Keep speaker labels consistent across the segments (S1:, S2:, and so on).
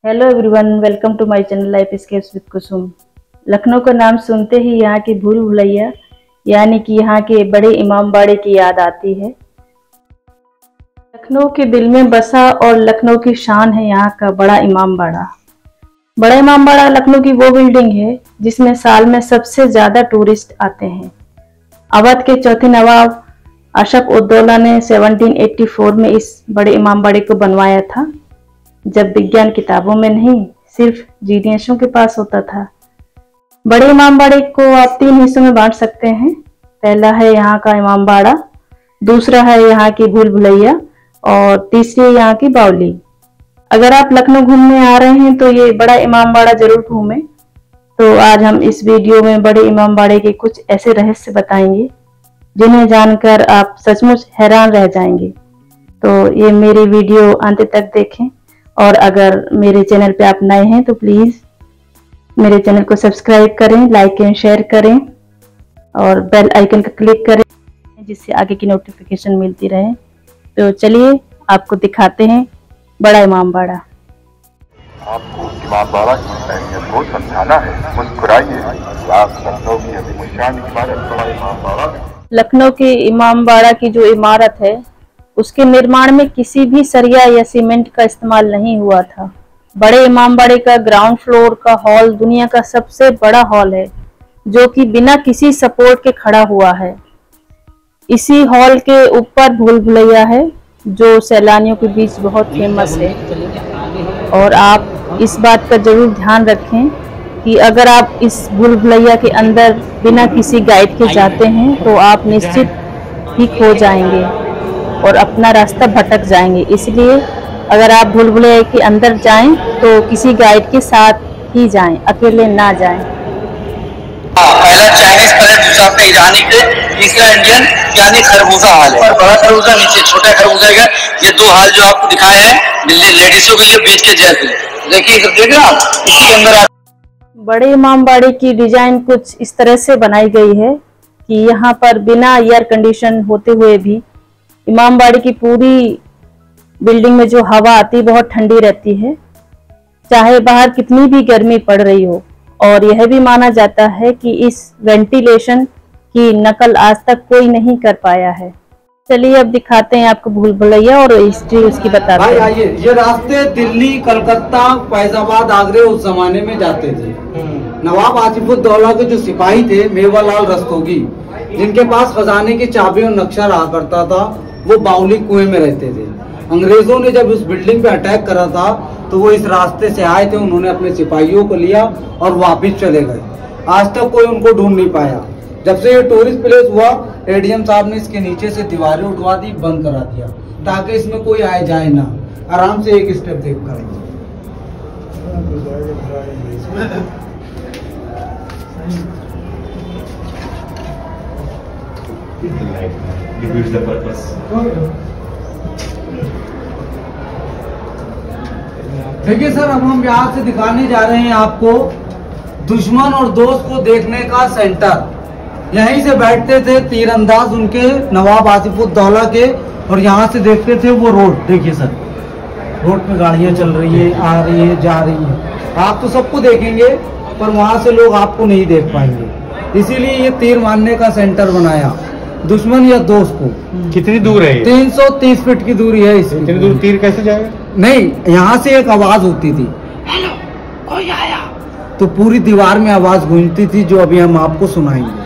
S1: Hello everyone, welcome to my channel life scapes with Kusum. Lucknow का नाम सुनते ही यहाँ की भूल भुलैया यानी कि यहाँ के बड़े इमामबाड़े की याद आती है। लखनऊ के दिल में बसा और लखनऊ की शान है यहाँ का बड़ा इमामबाड़ा। बड़ा इमामबाड़ा लखनऊ की वो बिल्डिंग है जिसमें साल में सबसे ज्यादा टूरिस्ट आते हैं। अवध के चौथे नवाब अशफ उद्दौला ने 1784 में इस बड़े इमामबाड़े को बनवाया था, जब विज्ञान किताबों में नहीं सिर्फ जीनियसों के पास होता था। बड़े इमामबाड़े को आप 3 हिस्सों में बांट सकते हैं। पहला है यहाँ का इमामबाड़ा, दूसरा है यहाँ की भूल भुलैया और तीसरी है यहाँ की बावली। अगर आप लखनऊ घूमने आ रहे हैं तो ये बड़ा इमामबाड़ा जरूर घूमें। तो आज हम इस वीडियो में बड़े इमामबाड़े के कुछ ऐसे रहस्य बताएंगे जिन्हें जानकर आप सचमुच हैरान रह जाएंगे। तो ये मेरी वीडियो अंत तक देखें और अगर मेरे चैनल पे आप नए हैं तो प्लीज मेरे चैनल को सब्सक्राइब करें, लाइक एंड शेयर करें और बेल आइकन का क्लिक करें जिससे आगे की नोटिफिकेशन मिलती रहे। तो चलिए आपको दिखाते हैं बड़ा इमामबाड़ा।
S2: आपको इमामबाड़ा की अहमियत को समझाना है। मुस्कुराइए, लखनऊ की अजीमुशान इमारत बड़ा इमामबाड़ा।
S1: लखनऊ के इमामबाड़ा की जो इमारत है उसके निर्माण में किसी भी सरिया या सीमेंट का इस्तेमाल नहीं हुआ था। बड़े इमामबाड़े का ग्राउंड फ्लोर का हॉल दुनिया का सबसे बड़ा हॉल है जो कि बिना किसी सपोर्ट के खड़ा हुआ है। इसी हॉल के ऊपर भूल भुलैया है जो सैलानियों के बीच बहुत फेमस है। और आप इस बात का जरूर ध्यान रखें कि अगर आप इस भूल भुलैया के अंदर बिना किसी गाइड के जाते हैं तो आप निश्चित ही खो जाएंगे और अपना रास्ता भटक जाएंगे। इसलिए अगर आप भूल भुलैया के अंदर जाएं तो किसी गाइड के साथ ही जाएं, अकेले ना जाएं।
S3: पहला चाइनीज प्लेट, दूसरा आपका ईरानी प्लेट, तीसरा इंडियन यानी खरबूजा हाल है। बड़ा खरबूजा नीचे, छोटा खरबूजा है। ये 2 हाल जो आपको दिखाए हैं लेडीजों के लिए बीच के जैसे। देखिए देख रहे आप, इसके अंदर
S1: बड़े इमामबाड़े की डिजाइन कुछ इस तरह से बनाई गई है कि यहाँ पर बिना एयर कंडीशन होते हुए भी इमामबाड़े की पूरी बिल्डिंग में जो हवा आती है बहुत ठंडी रहती है, चाहे बाहर कितनी भी गर्मी पड़ रही हो। और यह भी माना जाता है कि इस वेंटिलेशन की नकल आज तक कोई नहीं कर पाया है। चलिए अब दिखाते हैं आपको भूल भुलैया और हिस्ट्री उसकी बताते हैं।
S4: आइए, ये रास्ते दिल्ली, कलकत्ता, फैजाबाद, आगरे उस जमाने में जाते थे। नवाब आसिफुद्दौला के जो सिपाही थे मेवालाल रस्तोगी, जिनके पास खजाने की चाबी और नक्शा रहा करता था, वो बावली कुएं में रहते थे। अंग्रेजों ने जब उस बिल्डिंग पे अटैक करा था तो वो इस रास्ते से आए थे। उन्होंने अपने सिपाहियों को लिया और वापस चले गए। आज तक कोई उनको ढूंढ नहीं पाया। जब से ये टूरिस्ट प्लेस हुआ, एडीएम साहब ने इसके नीचे से दीवारें उठवा दी, बंद करा दिया ताकि इसमें कोई आए जाए ना। आराम से एक स्टेप देख कर देखिए सर, अब हम यहाँ से दिखाने जा रहे हैं आपको दुश्मन और दोस्त को देखने का सेंटर। यहीं से बैठते थे तीरंदाज उनके नवाब आसिफुद्दौला के, और यहाँ से देखते थे वो रोड। देखिए सर, रोड पे गाड़ियाँ चल रही है, आ रही है, जा रही है। आप तो सबको देखेंगे पर वहाँ से लोग आपको नहीं देख पाएंगे। इसीलिए ये तीर मारने का सेंटर बनाया, दुश्मन या दोस्त को।
S5: कितनी दूर है?
S4: 330 फीट की दूरी है इसकी।
S5: इतनी दूर तीर कैसे जाएगा?
S4: नहीं, यहाँ से एक आवाज होती थी, हेलो कोई आया, तो पूरी दीवार में आवाज गूंजती थी जो अभी हम आपको सुनाएंगे।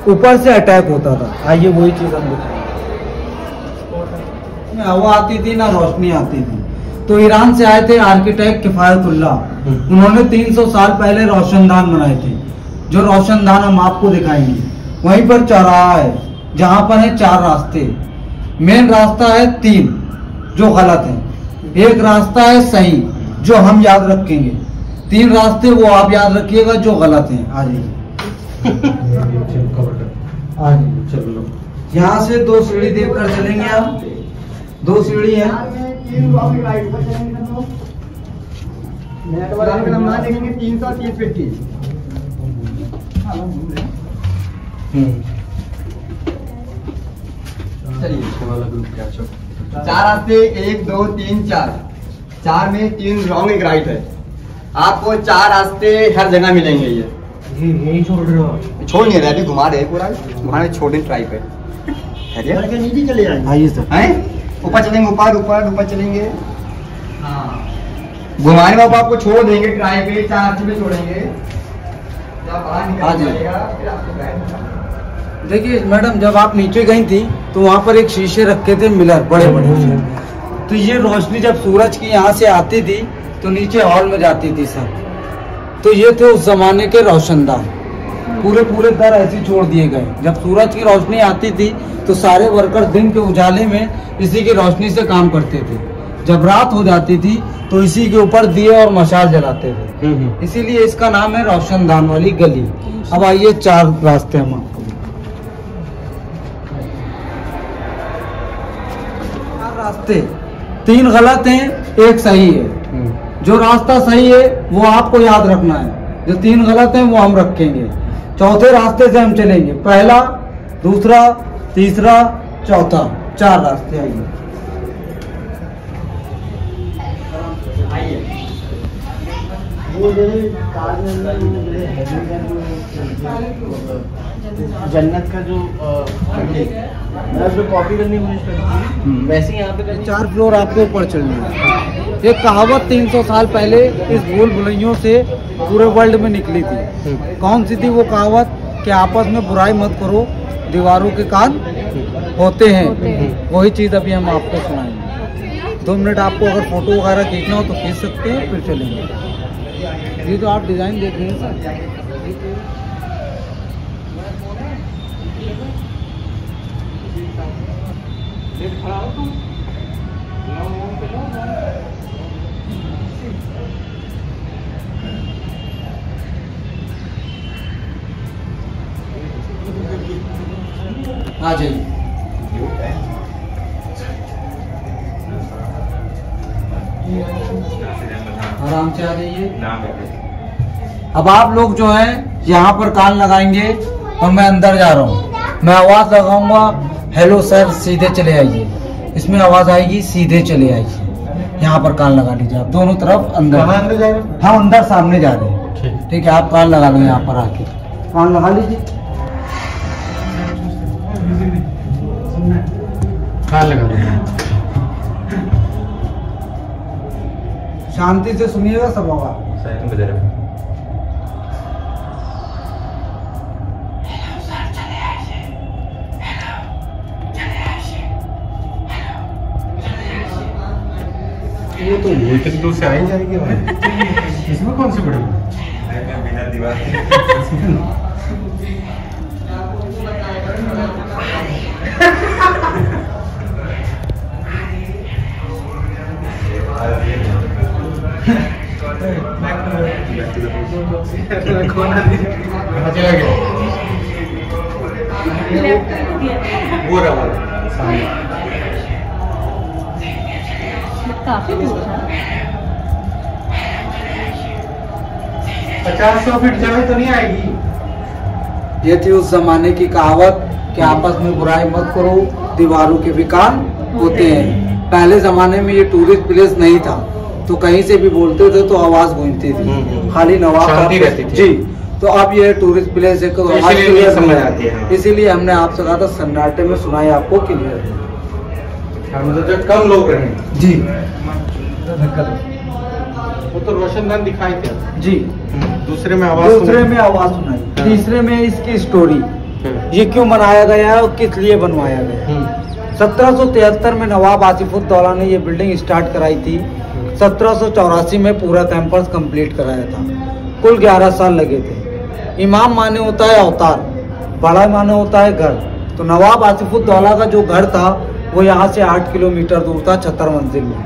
S4: ऊपर से अटैक होता था। आइए वही चीज हम दिखाएंगे। हवा आती थी ना रोशनी आती थी। तो ईरान से आए थे आर्किटेक्ट किफायतुल्लाह, उन्होंने 300 साल पहले रोशनदान बनाए थे। जो रोशनदान हम आपको दिखाएंगे। वहीं पर चौराहा है जहाँ पर है 4 रास्ते। मेन रास्ता है 3 जो गलत है, एक रास्ता है सही जो हम याद रखेंगे। 3 रास्ते वो आप याद रखिएगा जो गलत हैं। आ जाइए चलो, यहाँ से 2 सीढ़ी देखकर चलेंगे आप। 2 सीढ़ी है।
S6: चलिए 4 रास्ते, 1 2 3 4। 4 में 3 रॉन्ग 1 राइट है। आपको 4 रास्ते हर जगह मिलेंगे। ये
S5: यही छोड़ रहे हो?
S6: छोड़ नहीं रहे, अभी घुमा रहे पूरा, घुमाने छोड़ने ट्राई पे। नीचे चले आइए सर, ऊपर चलेंगे, ऊपर चलेंगे। हाँ, घुमाने में आपको छोड़ देंगे ट्राई पे, 4 रास्ते पे छोड़ेंगे।
S4: देखिए मैडम, जब आप नीचे गई थी तो वहाँ पर एक शीशे रखे थे मिलर बड़े बड़े से, तो ये रोशनी जब सूरज की यहाँ से आती थी तो नीचे हॉल में जाती थी सर। तो ये थे उस जमाने के रोशनदान, पूरे दर ऐसे छोड़ दिए गए। जब सूरज की रोशनी आती थी तो सारे वर्कर दिन के उजाले में इसी की रोशनी से काम करते थे। जब रात हो जाती थी तो इसी के ऊपर दिए और मशाल जलाते थे, इसीलिए इसका नाम है रोशनदान वाली गली। अब आइए 4 रास्ते हम आपको, 4 रास्ते, 3 गलत हैं, 1 सही है। जो रास्ता सही है वो आपको याद रखना है, जो 3 गलत हैं वो हम रखेंगे। चौथे रास्ते से हम चलेंगे, पहला, दूसरा, तीसरा, चौथा, 4 रास्ते। आइए
S7: जन्नत का जो कॉपी करनी वैसे ही यहाँ पे 4
S4: फ्लोर आपको ऊपर चलना है। ये कहावत 300 साल पहले इस भूल भुलैयों से पूरे वर्ल्ड में निकली थी। कौन सी थी वो कहावत कि आपस में बुराई मत करो, दीवारों के कान होते हैं। वही चीज़ अभी हम आपको सुनाएंगे। 2 मिनट आपको अगर फोटो वगैरह खींचना हो तो खींच सकते हैं, फिर चलेंगे। ये तो आप डिज़ाइन देख रहे हैं सर, आ जाइए। आराम से आ जाइए। अब आप लोग जो हैं यहाँ पर कान लगाएंगे और मैं अंदर जा रहा हूँ, मैं आवाज लगाऊंगा, हेलो सर, सीधे चले आइए। इसमें आवाज आएगी, सीधे चले आइए। यहाँ पर कान लगा लीजिए आप दोनों तरफ। अंदर जा रहे हैं? हाँ, अंदर सामने जा रहे हैं। ठीक है, आप कान लगा लो, यहाँ पर आके कान लगा लीजिए।
S5: कान लगा लीजिए,
S4: शांति से सुनिएगा, सब होगा।
S5: ये तो इतनी दूर से आ ही जाएगी भाई। इसमें कौन सी बड़ी बिना दीवार चला गया वो रहा
S1: काफी दूर था।
S5: 50-100 फीट जगह तो नहीं आएगी।
S4: ये थी उस जमाने की कहावत कि आपस में बुराई मत करो, दीवारों के भी कान होते हैं। पहले जमाने में ये टूरिस्ट प्लेस नहीं था, तो कहीं से भी बोलते थे तो आवाज गूंजती थी, खाली नवाब
S5: शांति रहती थी।
S4: जी, तो अब ये टूरिस्ट प्लेस है, तो
S5: इसीलिए समझ आती है।
S4: इसीलिए हमने आपसे कहा था सन्नाटे में सुनाई आपको क्लियर।
S5: जो कम लोग रहे
S4: जी,
S5: वो तो रोशनदान दिखाए थे
S4: जी।
S5: दूसरे में आवाज
S4: सुनाई, तीसरे में इसकी स्टोरी, ये क्यों बनाया गया है और किस लिए बनवाया गया। 1773 में नवाब आसिफुद्दौला ने ये बिल्डिंग स्टार्ट कराई थी। 1784 में पूरा कैंपस कंप्लीट कराया था। कुल 11 साल लगे थे। इमाम माने होता है अवतार, बड़ा माने होता है घर। तो नवाब आसिफुद्दौला का जो घर था वो यहाँ से 8 किलोमीटर दूर था, 76 मंजिल में।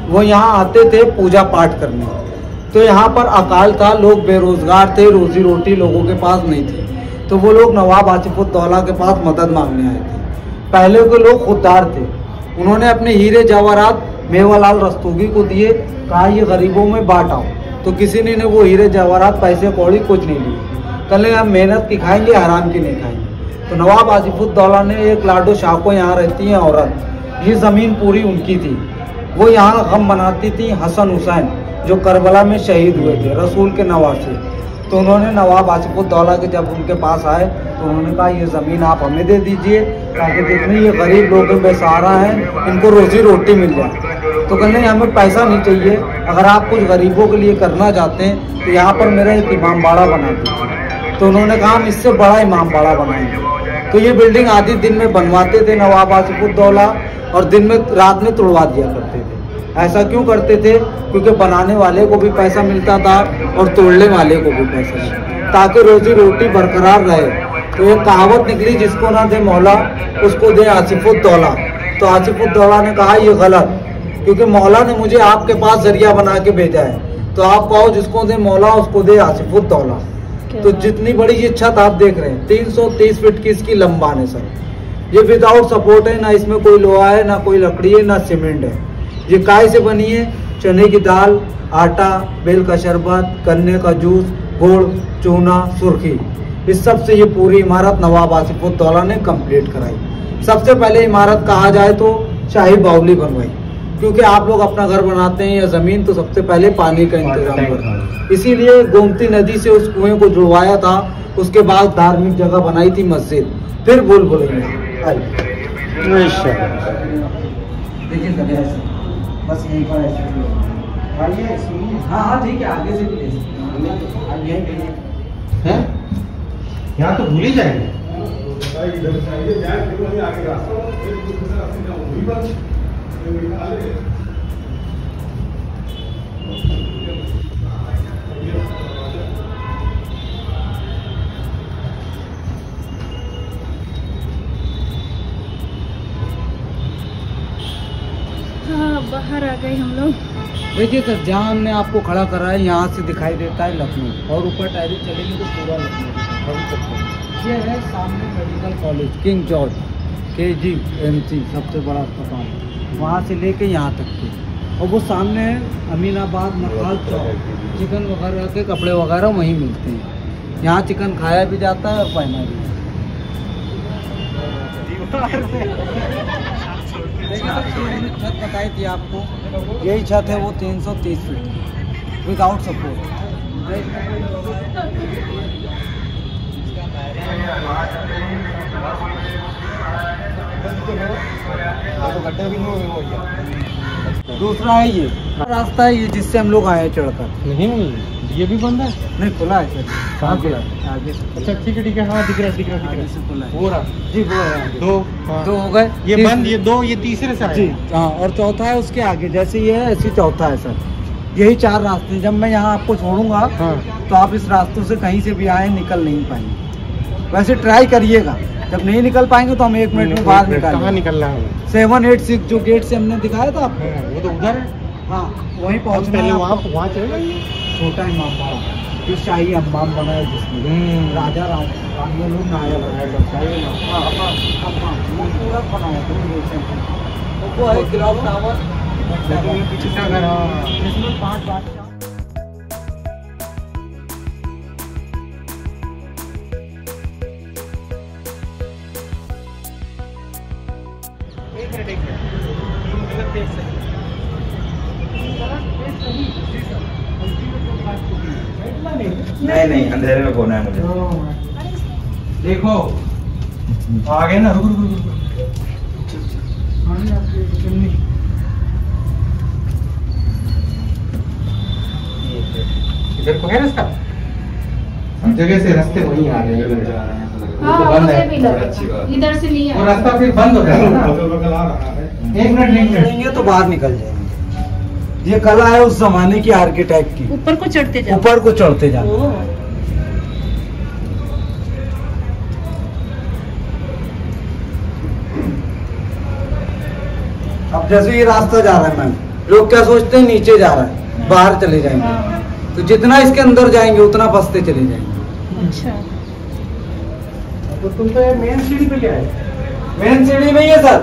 S4: वो यहाँ आते थे पूजा पाठ करने। तो यहाँ पर अकाल था, लोग बेरोजगार थे, रोजी रोटी लोगों के पास नहीं थी, तो वो लोग नवाब आसिफुद्दौला के पास मदद मांगने आए थे। पहले के लोग खुददार थे, उन्होंने अपने हीरे जवाहरात मेवालाल रस्तोगी को दिए, कहा ये गरीबों में बांट आओ। तो किसी ने वो हीरे जवाहरात, पैसे कौड़ी कुछ नहीं लिए। कल हम मेहनत की खाएंगे, हराम की नहीं खाएंगे। तो नवाब आसिफुद्दौला ने एक लाडो शाह को, यहाँ रहती है औरत, ये ज़मीन पूरी उनकी थी। वो यहाँ गम मनाती थी हसन हुसैन जो करबला में शहीद हुए थे, रसूल के नवासे। तो उन्होंने नवाब आसिफुद्दौला के जब उनके पास आए तो उन्होंने कहा ये ज़मीन आप हमें दे दीजिए ताकि जितने ये गरीब लोग बेसहारा हैं इनको रोजी रोटी मिल जाए। तो कहने हमें पैसा नहीं चाहिए, अगर आप कुछ गरीबों के लिए करना चाहते हैं तो यहाँ पर मेरा एक इमाम बाड़ा बना दीजिए। तो उन्होंने कहा हम इससे बड़ा इमाम बाड़ा बनाएंगे। तो ये बिल्डिंग आधी दिन में बनवाते थे नवाब आसिफुद्दौला और दिन में रात में तोड़वा दिया करते थे। ऐसा क्यों करते थे? क्योंकि बनाने वाले को भी पैसा मिलता था और तोड़ने वाले को भी पैसा मिलता, ताकि रोजी रोटी बरकरार रहे। तो ये कहावत निकली, जिसको ना दे मौला उसको दे आसिफुद्दौला। तो आसिफुद्दौला ने कहा ये गलत, क्योंकि मौला ने मुझे आपके पास जरिया बना के भेजा है। तो आप कहो जिसको दे मौला उसको दे आसिफुद्दौला। तो जितनी बड़ी ये छत आप देख रहे हैं 330 फीट की इसकी लंबान है सर। ये विदाउट सपोर्ट है, ना इसमें कोई लोहा है, ना कोई लकड़ी है, ना सीमेंट है। ये काय से बनी है? चने की दाल, आटा, बेल का शरबत, गन्ने का जूस, गुड़, चूना, सुर्खी, इस सब से ये पूरी इमारत नवाब आसिफुद्दौला ने कंप्लीट कराई। सबसे पहले इमारत कहा जाए तो शाही बावली बनवाई, क्योंकि आप लोग अपना घर बनाते हैं या जमीन तो सबसे पहले पानी का इंतजाम करें। इसीलिए गोमती नदी से उस कुएं को जुड़वाया था। उसके बाद धार्मिक जगह बनाई थी मस्जिद, फिर बुलबुलैया। देखिए बस यहीं पर हाँ ठीक है, आगे से भी ले सकते हैं।
S5: यहाँ तो भूल ही जाएंगे।
S1: हाँ, बाहर आ गए हम लोग।
S4: देखिए सर, जहाँ हमने आपको खड़ा करा है यहाँ से दिखाई देता है लखनऊ, और ऊपर टायरी चलेंगे तो पूरा लखनऊ। ये है सामने medical college, king George, KGMC सबसे बड़ा अस्पताल, वहाँ से लेके यहाँ तक के। और वो सामने है अमीनाबाद मकाल चौक, चिकन वगैरह के कपड़े वगैरह वहीं मिलते हैं। यहाँ चिकन खाया भी जाता है और पहना भी। छत बताई थी आपको, यही छत है वो 330 फीट विदाउट सपोर्ट। दूसरा है ये रास्ता है ये जिससे हम लोग आए चढ़कर।
S5: नहीं ये भी बंद है?
S4: नहीं खुला है सर।
S5: कहाँ खुला
S4: है? आगे से।
S5: अच्छा ठीक है, हाँ दिख रहा है। वो रहा
S4: जी, वो है।
S5: दो
S4: हो गए,
S5: ये बंद, ये दो, ये तीसरे से
S4: जी हाँ। और चौथा है उसके आगे, जैसे ये है ऐसे चौथा है सर। यही 4 रास्ते। जब मैं यहाँ आपको छोड़ूंगा तो आप इस रास्तों से कहीं से भी आए निकल नहीं पाएंगे। वैसे ट्राई करिएगा, जब नहीं निकल पाएंगे तो हम 1 मिनट में बाहर निकालेंगे। कहाँ
S5: निकलना है?
S4: 786 जो गेट से हमने दिखाया था आपको,
S5: वो तो उधर है।
S4: हाँ वहीं पहुँच
S5: पहले वहाँ चले जाएंगे।
S4: छोटा इमाम बाड़ा जो शाही अम्माम बना है, जिसमें राजा रानियों लोग नहाया खूबसूरत बनाया था। वो है क्लॉक टावर, जिसमें 5 बादशाह।
S6: नहीं अंधेरे में कौन है मुझे
S5: देखो आ गए ना। रुक इधर को है रास्ता, जगह से रास्ते वहीं आ रहे हैं।
S1: हाँ, इधर से नहीं
S5: वो रास्ता फिर बंद हो जाएगा। 1 मिनट
S4: लेंगे तो बाहर निकल जाएंगे। ये कला है उस जमाने की आर्किटेक्ट की।
S1: ऊपर को चढ़ते जाओ,
S4: ऊपर को चढ़ते जाओ। अब जैसे ये रास्ता जा रहा है मैम, लोग क्या सोचते हैं नीचे जा रहा है, बाहर चले जाएंगे। तो जितना इसके अंदर जाएंगे उतना बसते चले जाएंगे।
S1: अच्छा,
S5: तो तुम तो मेन सीढ़ी पे क्या है?
S4: मेन सीढ़ी में ही है सर,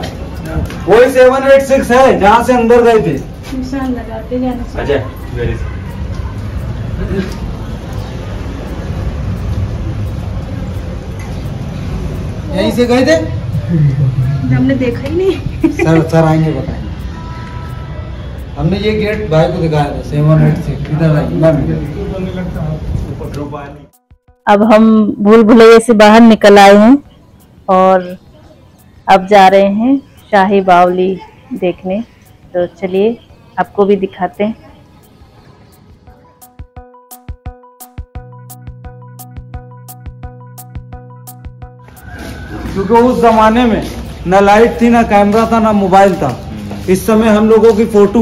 S4: वही 786 है जहाँ से अंदर गए थे।
S1: निशान लगाते जाना।
S6: अच्छा वेरी
S4: यहीं से गए थे?
S1: हमने देखा ही नहीं।
S4: सर आएंगे बताएंगे। हमने ये गेट भाई को दिखाया था 786 इधर
S1: अब हम भूल भुलैया से बाहर निकल आए हैं और अब जा रहे हैं शाही बावली देखने। तो चलिए आपको भी दिखाते हैं।
S4: क्योंकि उस जमाने में न लाइट थी, ना कैमरा था, ना मोबाइल था। इस समय हम लोगों की फोटो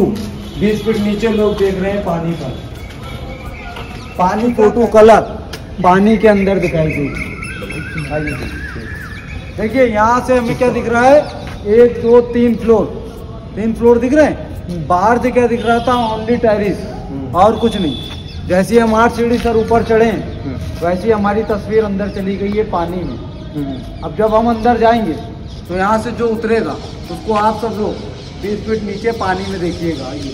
S4: 20 फीट नीचे लोग देख रहे हैं पानी पर। पानी फोटो कलर पानी के अंदर दिखाई देगी। देखिए यहाँ से हमें क्या दिख रहा है, 1 2 3 फ्लोर दिख रहे हैं। बाहर से क्या दिख रहा था, ओनली टेरेस और कुछ नहीं। जैसे हम 8 सीढ़ी सर ऊपर चढ़े वैसे हमारी तस्वीर अंदर चली गई है पानी में। अब जब हम अंदर जाएंगे तो यहाँ से जो उतरेगा उसको आप सब लोग 20 फीट नीचे पानी में देखिएगा। ये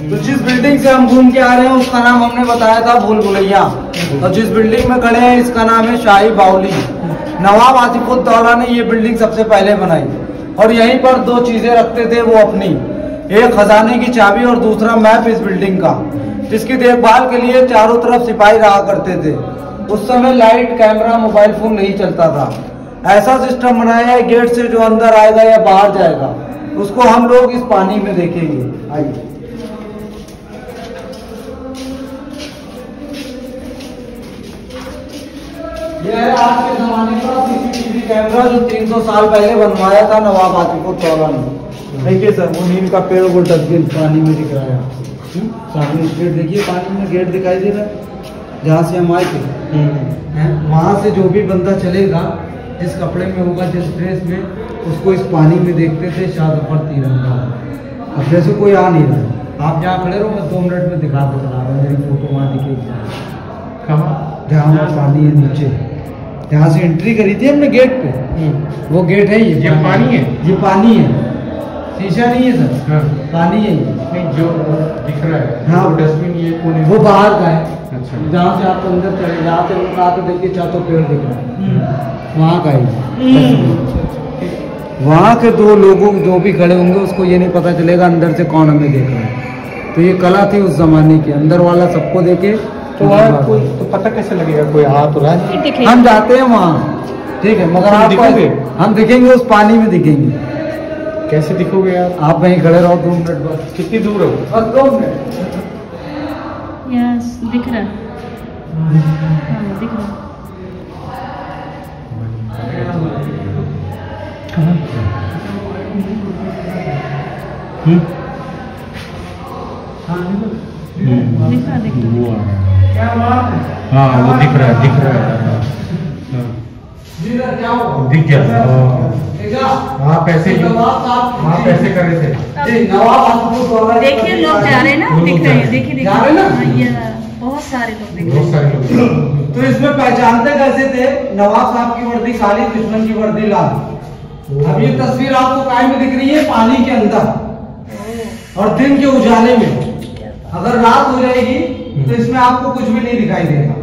S4: तो जिस बिल्डिंग से हम घूम के आ रहे हैं उसका नाम हमने बताया था भूल भुलैया, और जिस बिल्डिंग में खड़े हैं इसका नाम है शाही बावली। नवाब आसिफुद्दौला ने ये बिल्डिंग सबसे पहले बनाई और यहीं पर 2 चीजें रखते थे वो अपनी, एक खजाने की चाबी और दूसरा मैप इस बिल्डिंग का, जिसकी देखभाल के लिए चारों तरफ सिपाही रहा करते थे। उस समय लाइट, कैमरा, मोबाइल फोन नहीं चलता था। ऐसा सिस्टम बनाया है गेट से जो अंदर आएगा या बाहर जाएगा उसको हम लोग इस पानी में देखेंगे। आइए यह है आज के जमाने का सीसीटीवी कैमरा जो 300 साल पहले बनवाया था नवाब आसिफुद्दौला ने। देखिए सर वो नीम का पेड़, वो डस्टबिन पानी में दिख रहा है आपको। सामने स्ट्रेट देखिए पानी में गेट दिखाई दे रहा है जहाँ से हम आए थे। वहाँ से जो भी बंदा चलेगा जिस कपड़े में होगा, जिस ड्रेस में, उसको इस पानी में देखते थे शाह जफर तिरंगा। अब जैसे कोई आ नहीं रहा, आप जहाँ खड़े रहो, मैं 2 मिनट में दिखा दे रहा हूँ। मेरी फोटो वहाँ दिखेगी कहाँ, जहाँ पानी है नीचे, जहाँ से एंट्री करी थी हमने गेट पे, वो गेट है। ये पानी है, ये पानी है, शीशा नहीं है सर। हाँ। पानी है ये। नहीं जो दिख रहा है, हाँ, वो डस्टबिन ये कौन, वो बाहर का है। अच्छा। जहाँ से आप अंदर चले, जहाँ से लोग आते देखिए चारों पेड़ दिख रहा है, वहाँ का ही। वहाँ के 2 लोगों जो भी खड़े होंगे उसको ये नहीं पता चलेगा अंदर से कौन हमें देख रहा है। तो ये कला थी उस जमाने की, अंदर वाला सबको देखे। तो वहाँ कोई तो पता कैसे लगेगा कोई आ तो रहा है। हम जाते हैं वहाँ, ठीक है, मगर आप दिखोगे, हम दिखेंगे उस पानी में दिखेंगे। कैसे दिखोगे यार? आप वहीं खड़े रहो 2 मिनट बस। कितनी दूर हो? बस 2 मिनट।
S1: यस दिख रहा है, हाँ, दिख रहा है।
S5: हाँ वो दिख रहा है, दिख गया। आप ऐसे कर रहे थे।
S1: देखिए लोग जा रहे हैं ना, दिख रहे हैं, देखिए
S4: जा रहे हैं ना,
S1: ये बहुत सारे लोग दिख रहे हैं।
S4: तो इसमें पहचानते कैसे थे? नवाब साहब की वर्दी काली, दुश्मन की वर्दी लाल। अब ये तस्वीर आपको काय में दिख रही है? पानी के अंदर और दिन के उजाले में। अगर रात हो जाएगी तो इसमें आपको कुछ भी नहीं दिखाई देगा,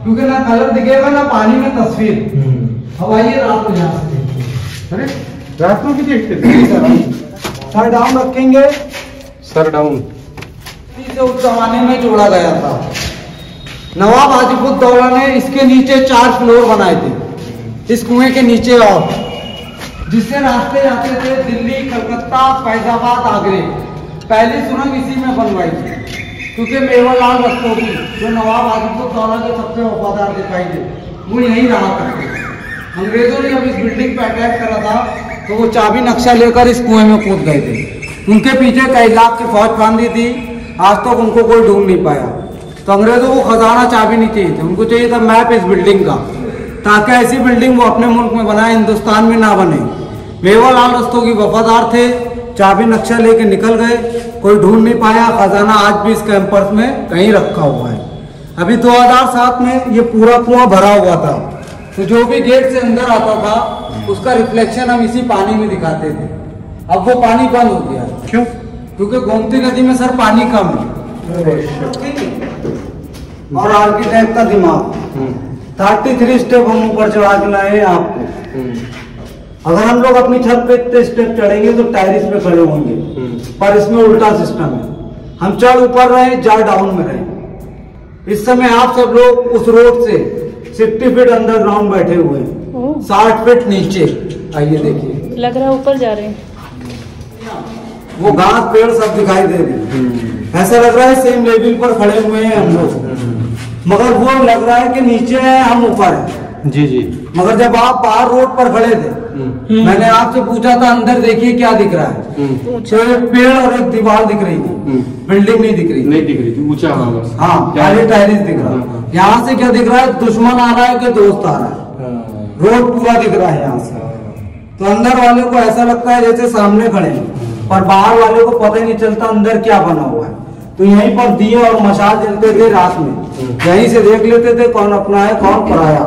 S4: क्योंकि ना कलर दिखेगा ना पानी में तस्वीर। अब आइए रात को जा सकते।
S5: अरे रात को भी देखते थे।
S4: सर डाउन रखेंगे,
S5: सर डाउन।
S4: इसे उस जमाने में जोड़ा गया था। नवाब आसिफुद्दौला ने इसके नीचे 4 फ्लोर बनाए थे, इस कुएं के नीचे, और जिससे रास्ते जाते थे दिल्ली, कलकत्ता, फैजाबाद, आगरे। पहली सुरंग इसी में बनवाई थी, क्योंकि मेवालाल रस्तोगी जो नवाब आसिफुद्दौला के सबसे वफादार सिपाही थे वो यहीं रहा करते। अंग्रेजों ने जब इस बिल्डिंग पर अटैक करा था तो वो चाबी नक्शा लेकर इस कुएं में कूद गए थे। उनके पीछे कई लाख की फौज बांधी थी, आज तक उनको कोई ढूंढ नहीं पाया। तो अंग्रेजों को खजाना चाबी नहीं चाहिए था, उनको चाहिए था मैप इस बिल्डिंग का, ताकि ऐसी बिल्डिंग वो अपने मुल्क में बनाए, हिंदुस्तान में ना बने। मेवालाल रस्तोगी वफादार थे, चाबी नक्शा लेके निकल गए, कोई ढूंढ नहीं पाया। खजाना आज भी इस कैंपस में कहीं रखा हुआ है। अभी 2007 में ये पूरा कुआं भरा हुआ था, तो जो भी गेट से अंदर आता था उसका रिफ्लेक्शन हम इसी पानी में दिखाते थे। अब वो पानी बंद हो गया।
S5: क्यों?
S4: क्योंकि गोमती नदी में सर पानी कम है और आर्किटेक्ट का दिमाग। 33 स्टेप हम ऊपर चढ़ा के लाए आपको। अगर हम लोग अपनी छत पे इतने स्टेप चढ़ेंगे तो टेरेस पे खड़े होंगे, पर इसमें उल्टा सिस्टम है, हम चढ़ ऊपर रहे जा डाउन में रहे। इस समय आप सब लोग उस रोड से 60 फीट अंडरग्राउंड बैठे हुए हैं, 60 फीट नीचे। आइए देखिए,
S1: लग रहा है ऊपर जा रहे हैं।
S4: वो घास पेड़ सब दिखाई दे रहे हैं, ऐसा लग रहा है सेम लेवल पर खड़े हुए हैं हम लोग, मगर वो लग रहा है कि नीचे है हम ऊपर है।
S5: जी जी।
S4: मगर जब आप बाहर रोड पर खड़े थे, मैंने आपसे पूछा था अंदर देखिए क्या दिख रहा है, तो एक पेड़ और एक दीवार दिख रही थी, बिल्डिंग नहीं दिख रही थी, ऊंचा। हाँ, खाली टेरेस दिख रहा। यहाँ से क्या दिख रहा है, दुश्मन आ रहा है कि दोस्त आ रहा है, रोड पूरा दिख रहा है यहाँ से। तो अंदर वाले को ऐसा लगता है जैसे सामने खड़े हैं, पर बाहर वाले को पता ही नहीं चलता अंदर क्या बना हुआ है। तो यहीं पर दिए और मशाल जलते थे रात में, यहीं से देख लेते थे कौन अपना है कौन पराया।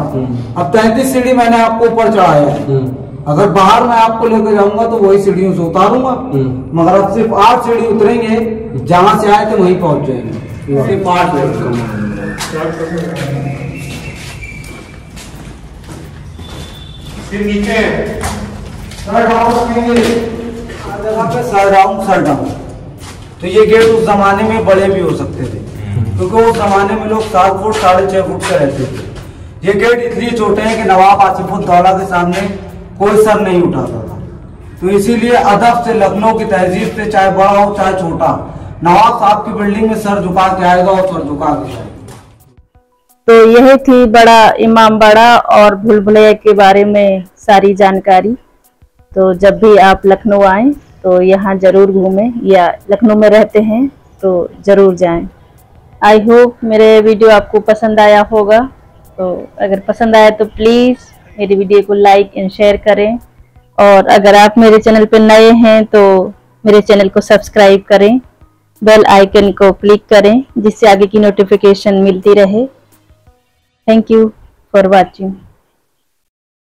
S4: अब 33 सीढ़ी मैंने आपको ऊपर चढ़ाया है, अगर बाहर मैं आपको लेकर जाऊंगा तो वही सीढ़ियों से उतारूंगा, मगर अब सिर्फ 8 सीढ़ी उतरेंगे, जहां से आए थे वहीं पहुंच जाएंगे, सिर्फ 8 सर डाउन। तो ये गेट उस जमाने में बड़े भी हो सकते थे, क्योंकि उस जमाने में लोग 7 फुट 6.5 फुट के रहते थे। ये गेट इसलिए छोटे हैं कि नवाब आसिफुद्दौला के सामने कोई सर नहीं उठाता था, तो इसीलिए अदब से लखनऊ की तहजीब से चाहे बड़ा हो चाहे छोटा, नवाब साहब की बिल्डिंग में सर झुका के आएगा और सर झुका के जाएगा।
S1: तो यह थी बड़ा इमामबाड़ा और भूल भुलैया के बारे में सारी जानकारी। तो जब भी आप लखनऊ आएं तो यहाँ जरूर घूमें, या लखनऊ में रहते हैं तो जरूर जाएं। आई होप मेरे वीडियो आपको पसंद आया होगा। तो अगर पसंद आया तो प्लीज़ मेरी वीडियो को लाइक एंड शेयर करें, और अगर आप मेरे चैनल पर नए हैं तो मेरे चैनल को सब्सक्राइब करें, बेल आइकन को क्लिक करें जिससे आगे की नोटिफिकेशन मिलती रहे। Thank you for watching.